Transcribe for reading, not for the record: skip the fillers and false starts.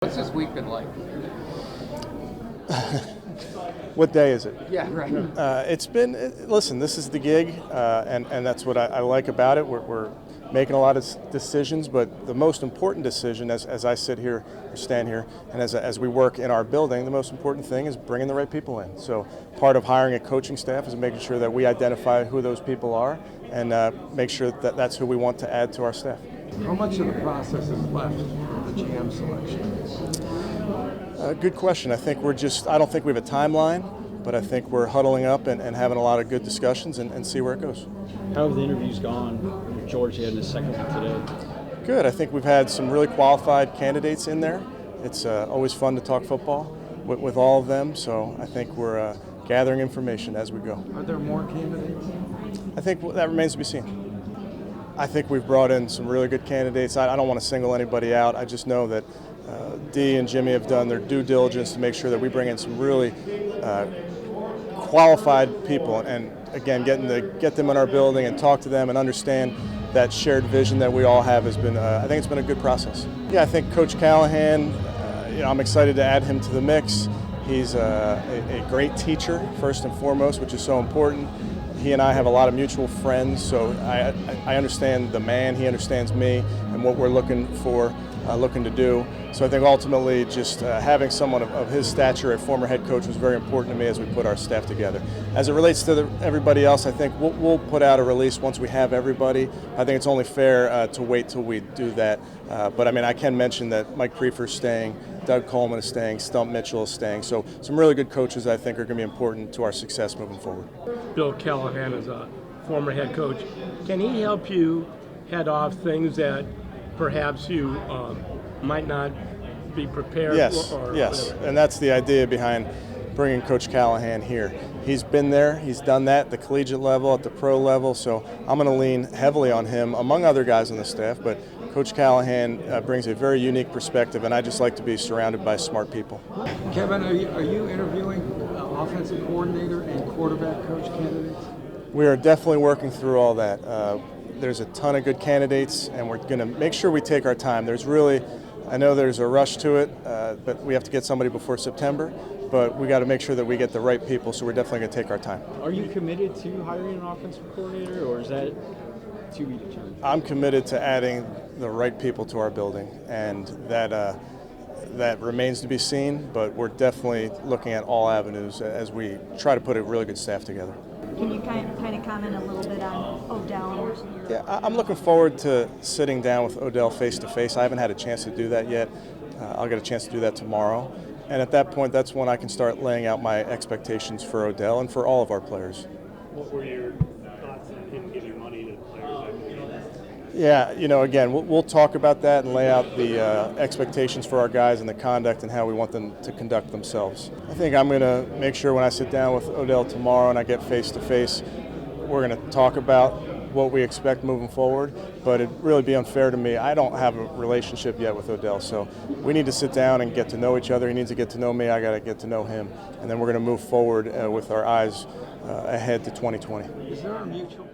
What's this week been like? What day is it? Yeah, right. It's been, listen, this is the gig, and that's what I like about it. We're making a lot of decisions, but the most important decision as I sit here, or stand here, and as we work in our building, the most important thing is bringing the right people in. So part of hiring a coaching staff is making sure that we identify who those people are and make sure that that's who we want to add to our staff. How much of the process is left for the GM selection? Good question. I don't think we have a timeline, but I think we're huddling up and having a lot of good discussions and see where it goes. How have the interviews gone? George had his second one today. Good. I think we've had some really qualified candidates in there. It's always fun to talk football with all of them, so I think we're gathering information as we go. Are there more candidates? I think that remains to be seen. I think we've brought in some really good candidates. I don't want to single anybody out. I just know that Dee and Jimmy have done their due diligence to make sure that we bring in some really qualified people, and again, get them in our building and talk to them and understand that shared vision that we all have has been. I think it's been a good process. Yeah, I think Coach Callahan. I'm excited to add him to the mix. He's a great teacher first and foremost, which is so important. He and I have a lot of mutual friends, so I understand the man, he understands me and what we're looking to do. So I think ultimately just having someone of his stature, a former head coach, was very important to me as we put our staff together. As it relates to everybody else, I think we'll put out a release once we have everybody. I think it's only fair to wait till we do that. But I mean, I can mention that Mike Prefer's staying, Doug Coleman is staying, Stump Mitchell is staying. So some really good coaches I think are going to be important to our success moving forward. Bill Callahan is a former head coach. Can he help you head off things that perhaps you might not be prepared for? Yes, whatever? And that's the idea behind bringing Coach Callahan here. He's been there, he's done that at the collegiate level, at the pro level, so I'm going to lean heavily on him, among other guys on the staff, but Coach Callahan brings a very unique perspective, and I just like to be surrounded by smart people. Kevin, are you interviewing offensive coordinator and quarterback coach candidates? We are definitely working through all that. There's a ton of good candidates, and we're going to make sure we take our time. I know there's a rush to it, but we have to get somebody before September, but we got to make sure that we get the right people, so we're definitely going to take our time. Are you committed to hiring an offensive coordinator, or is that to be determined? I'm committed to adding the right people to our building, and that remains to be seen, but we're definitely looking at all avenues as we try to put a really good staff together. Can you kind of comment a little bit on Odell? Yeah, I'm looking forward to sitting down with Odell face-to-face. I haven't had a chance to do that yet. I'll get a chance to do that tomorrow. And at that point, that's when I can start laying out my expectations for Odell and for all of our players. What were your thoughts on him giving money to players? Yeah, again, we'll talk about that and lay out the expectations for our guys and the conduct and how we want them to conduct themselves. I think I'm going to make sure when I sit down with Odell tomorrow and I get face-to-face, we're going to talk about what we expect moving forward, but it'd really be unfair to me. I don't have a relationship yet with Odell, so we need to sit down and get to know each other. He needs to get to know me, I got to get to know him, and then we're going to move forward with our eyes ahead to 2020. Is there a mutual